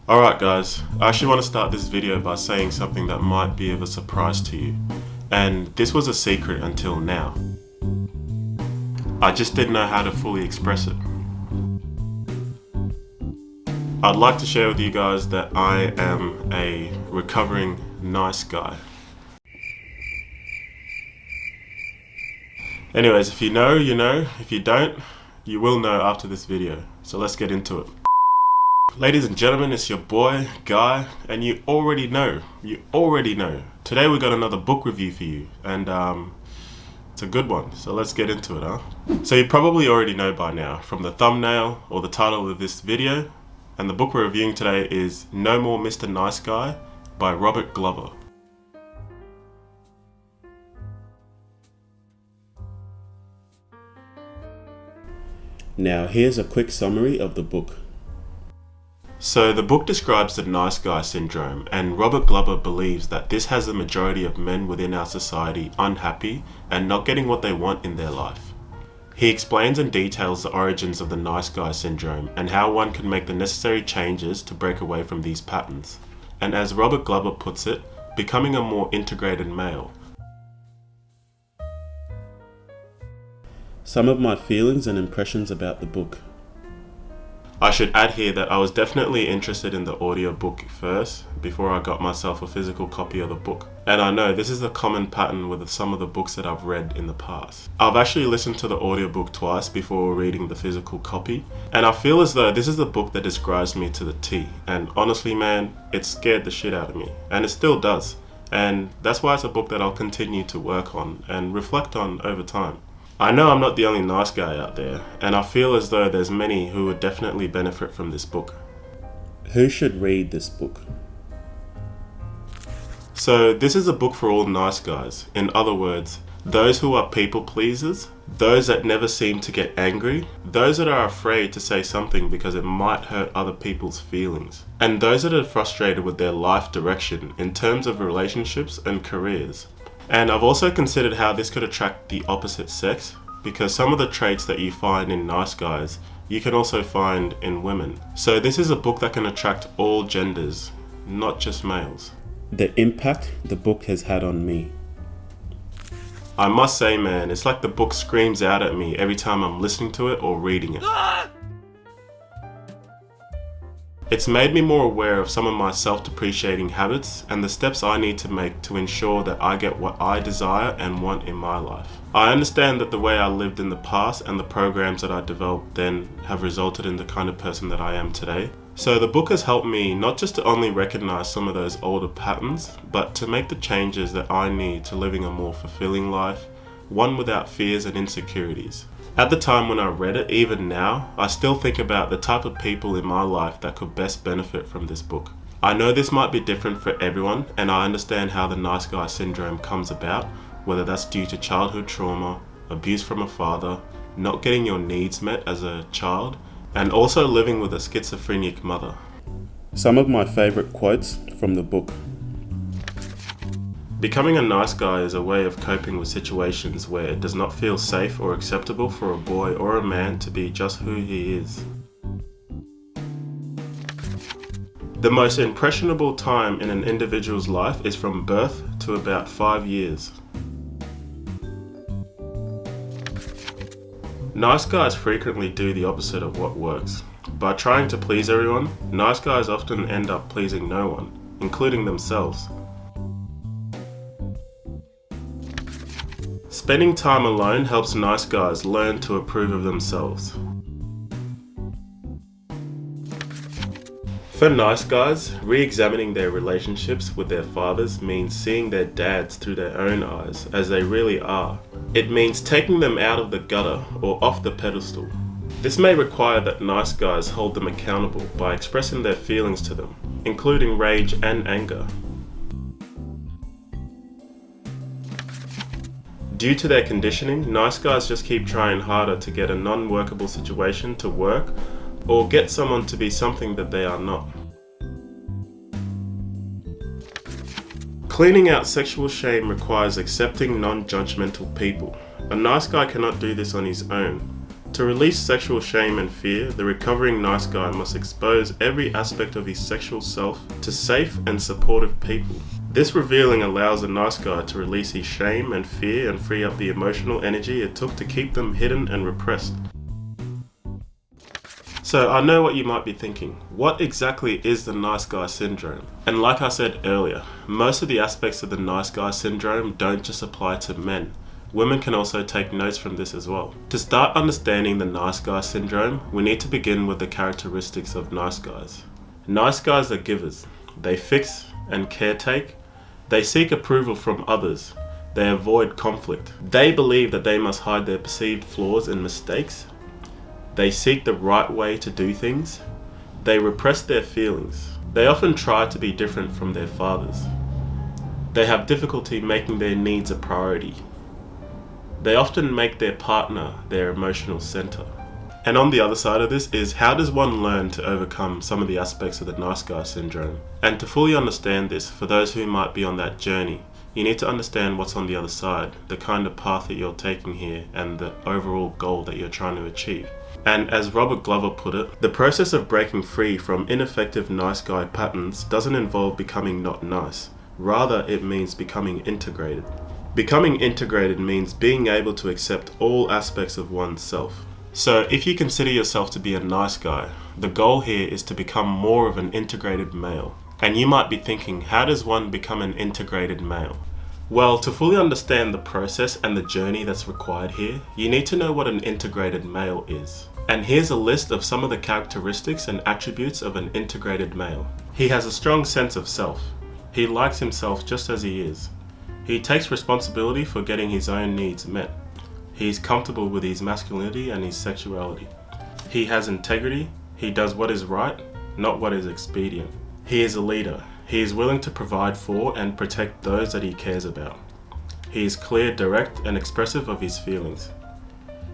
Alright guys, I actually want to start this video by saying something that might be of a surprise to you. And this was a secret until now. I just didn't know how to fully express it. I'd like to share with you guys that I am a recovering nice guy. Anyways, if you know, you know. If you don't, you will know after this video. So let's get into it. Ladies and gentlemen, it's your boy, Guy, and you already know. Today we got another book review for you, and it's a good one, so let's get into it, huh? So you probably already know by now, from the thumbnail or the title of this video, and the book we're reviewing today is No More Mr. Nice Guy by Robert Glover. Now here's a quick summary of the book. So the book describes the nice guy syndrome, and Robert Glover believes that this has the majority of men within our society unhappy and not getting what they want in their life. He explains and details the origins of the nice guy syndrome and how one can make the necessary changes to break away from these patterns, and as Robert Glover puts it, becoming a more integrated male. Some of my feelings and impressions about the book. I should add here that I was definitely interested in the audiobook first before I got myself a physical copy of the book. And I know this is a common pattern with some of the books that I've read in the past. I've actually listened to the audiobook twice before reading the physical copy, and I feel as though this is the book that describes me to the T. And honestly man, it scared the shit out of me, and it still does. And that's why it's a book that I'll continue to work on and reflect on over time. I know I'm not the only nice guy out there, and I feel as though there's many who would definitely benefit from this book. Who should read this book? So this is a book for all nice guys. In other words, those who are people pleasers, those that never seem to get angry, those that are afraid to say something because it might hurt other people's feelings, and those that are frustrated with their life direction in terms of relationships and careers. And I've also considered how this could attract the opposite sex, because some of the traits that you find in nice guys, you can also find in women. So this is a book that can attract all genders, not just males. The impact the book has had on me. I must say man, it's like the book screams out at me every time I'm listening to it or reading it. It's made me more aware of some of my self-depreciating habits and the steps I need to make to ensure that I get what I desire and want in my life. I understand that the way I lived in the past and the programs that I developed then have resulted in the kind of person that I am today. So the book has helped me not just to only recognize some of those older patterns, but to make the changes that I need to living a more fulfilling life, one without fears and insecurities. At the time when I read it, even now, I still think about the type of people in my life that could best benefit from this book. I know this might be different for everyone, and I understand how the nice guy syndrome comes about, whether that's due to childhood trauma, abuse from a father, not getting your needs met as a child, and also living with a schizophrenic mother. Some of my favorite quotes from the book. Becoming a nice guy is a way of coping with situations where it does not feel safe or acceptable for a boy or a man to be just who he is. The most impressionable time in an individual's life is from birth to about 5 years. Nice guys frequently do the opposite of what works. By trying to please everyone, nice guys often end up pleasing no one, including themselves. Spending time alone helps nice guys learn to approve of themselves. For nice guys, re-examining their relationships with their fathers means seeing their dads through their own eyes as they really are. It means taking them out of the gutter or off the pedestal. This may require that nice guys hold them accountable by expressing their feelings to them, including rage and anger. Due to their conditioning, nice guys just keep trying harder to get a non-workable situation to work or get someone to be something that they are not. Cleaning out sexual shame requires accepting non-judgmental people. A nice guy cannot do this on his own. To release sexual shame and fear, the recovering nice guy must expose every aspect of his sexual self to safe and supportive people. This revealing allows a nice guy to release his shame and fear and free up the emotional energy it took to keep them hidden and repressed. So I know what you might be thinking. What exactly is the nice guy syndrome? And like I said earlier, most of the aspects of the nice guy syndrome don't just apply to men. Women can also take notes from this as well. To start understanding the nice guy syndrome, we need to begin with the characteristics of nice guys. Nice guys are givers. They fix and caretake. They seek approval from others. They avoid conflict. They believe that they must hide their perceived flaws and mistakes. They seek the right way to do things. They repress their feelings. They often try to be different from their fathers. They have difficulty making their needs a priority. They often make their partner their emotional center. And on the other side of this is, how does one learn to overcome some of the aspects of the nice guy syndrome? And to fully understand this, for those who might be on that journey, you need to understand what's on the other side, the kind of path that you're taking here, and the overall goal that you're trying to achieve. And as Robert Glover put it, the process of breaking free from ineffective nice guy patterns doesn't involve becoming not nice. Rather, it means becoming integrated. Becoming integrated means being able to accept all aspects of oneself. So if you consider yourself to be a nice guy, the goal here is to become more of an integrated male. And you might be thinking, how does one become an integrated male? Well, to fully understand the process and the journey that's required here, you need to know what an integrated male is. And here's a list of some of the characteristics and attributes of an integrated male. He has a strong sense of self. He likes himself just as he is. He takes responsibility for getting his own needs met. He's comfortable with his masculinity and his sexuality. He has integrity. He does what is right, not what is expedient. He is a leader. He is willing to provide for and protect those that he cares about. He is clear, direct, and expressive of his feelings.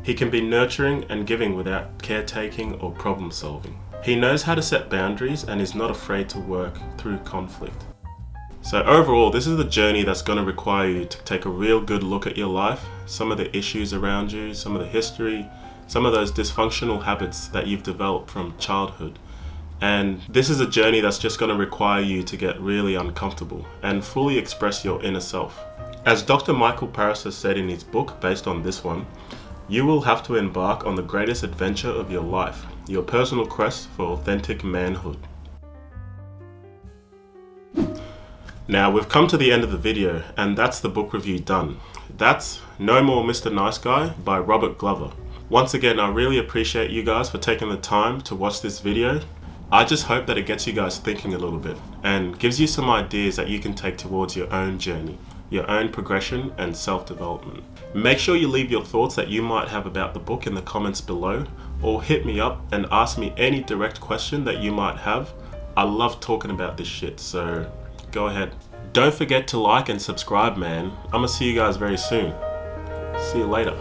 He can be nurturing and giving without caretaking or problem solving. He knows how to set boundaries and is not afraid to work through conflict. So overall, this is the journey that's going to require you to take a real good look at your life, some of the issues around you, some of the history, some of those dysfunctional habits that you've developed from childhood. And this is a journey that's just going to require you to get really uncomfortable and fully express your inner self. As Dr. Michael Paris has said in his book based on this one, you will have to embark on the greatest adventure of your life, your personal quest for authentic manhood. Now we've come to the end of the video, and that's the book review done. That's No More Mr. Nice Guy by Robert Glover. Once again, I really appreciate you guys for taking the time to watch this video. I just hope that it gets you guys thinking a little bit and gives you some ideas that you can take towards your own journey, your own progression and self-development. Make sure you leave your thoughts that you might have about the book in the comments below, or hit me up and ask me any direct question that you might have. I love talking about this shit, so go ahead. Don't forget to like and subscribe, man. I'm gonna see you guys very soon. See you later.